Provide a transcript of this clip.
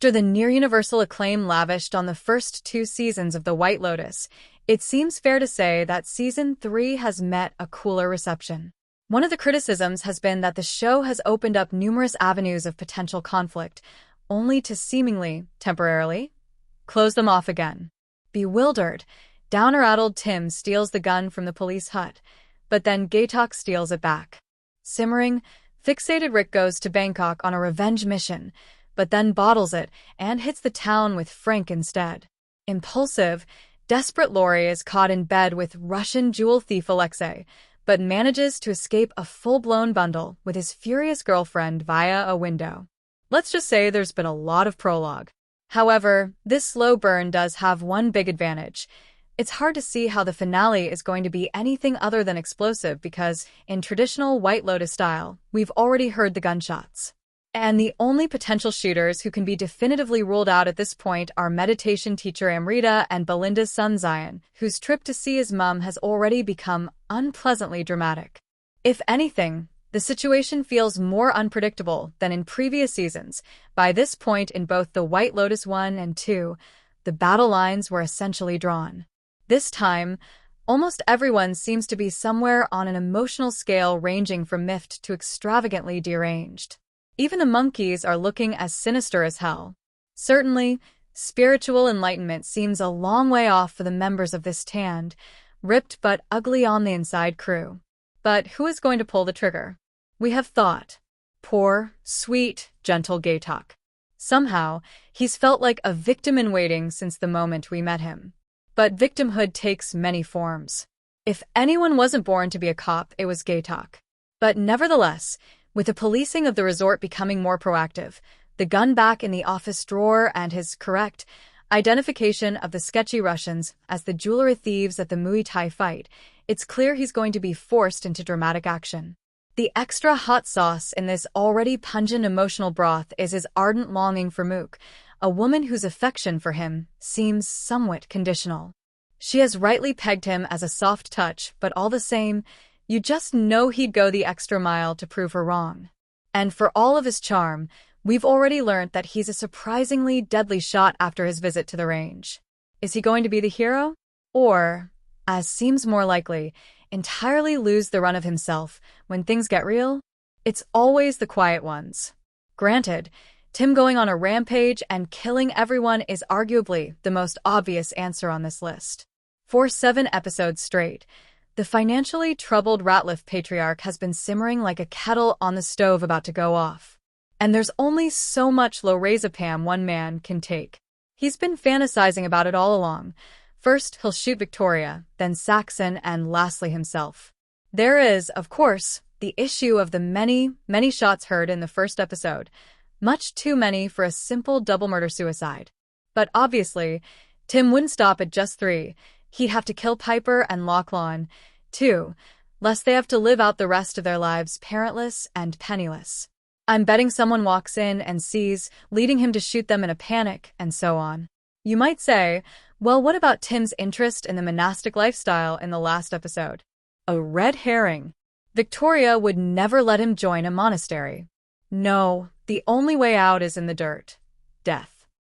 After the near-universal acclaim lavished on the first 2 seasons of The White Lotus, it seems fair to say that Season 3 has met a cooler reception. One of the criticisms has been that the show has opened up numerous avenues of potential conflict, only to seemingly, temporarily, close them off again. Bewildered, down-or-addled Tim steals the gun from the police hut, but then Gaitok steals it back. Simmering, fixated Rick goes to Bangkok on a revenge mission, but then bottles it and hits the town with Frank instead. Impulsive, desperate Lori is caught in bed with Russian jewel thief Alexei, but manages to escape a full-blown bundle with his furious girlfriend via a window. Let's just say there's been a lot of prologue. However, this slow burn does have one big advantage. It's hard to see how the finale is going to be anything other than explosive because, in traditional White Lotus style, we've already heard the gunshots. And the only potential shooters who can be definitively ruled out at this point are meditation teacher Amrita and Belinda's son Zion, whose trip to see his mum has already become unpleasantly dramatic. If anything, the situation feels more unpredictable than in previous seasons. By this point in both The White Lotus 1 and 2, the battle lines were essentially drawn. This time, almost everyone seems to be somewhere on an emotional scale ranging from miffed to extravagantly deranged. Even the monkeys are looking as sinister as hell. Certainly, spiritual enlightenment seems a long way off for the members of this tanned, ripped but ugly on the inside crew. But who is going to pull the trigger? We have thought. Poor, sweet, gentle Gaitok. Somehow, he's felt like a victim in waiting since the moment we met him. But victimhood takes many forms. If anyone wasn't born to be a cop, it was Gaitok. But nevertheless, with the policing of the resort becoming more proactive, the gun back in the office drawer and his correct identification of the sketchy Russians as the jewelry thieves at the Muay Thai fight, it's clear he's going to be forced into dramatic action. The extra hot sauce in this already pungent emotional broth is his ardent longing for Mook, a woman whose affection for him seems somewhat conditional. She has rightly pegged him as a soft touch, but all the same, you just know he'd go the extra mile to prove her wrong. And for all of his charm, we've already learned that he's a surprisingly deadly shot after his visit to the range. Is he going to be the hero? Or, as seems more likely, entirely lose the run of himself when things get real? It's always the quiet ones. Granted, Tim going on a rampage and killing everyone is arguably the most obvious answer on this list. For 7 episodes straight, the financially troubled Ratliff patriarch has been simmering like a kettle on the stove about to go off. And there's only so much lorazepam one man can take. He's been fantasizing about it all along. First, he'll shoot Victoria, then Saxon, and lastly himself. There is, of course, the issue of the many, many shots heard in the first episode. Much too many for a simple double murder-suicide. But obviously, Tim wouldn't stop at just 3. He'd have to kill Piper and Lovelorn, too, lest they have to live out the rest of their lives parentless and penniless. I'm betting someone walks in and sees, leading him to shoot them in a panic, and so on. You might say, well, what about Tim's interest in the monastic lifestyle in the last episode? A red herring. Victoria would never let him join a monastery. No, the only way out is in the dirt. Death.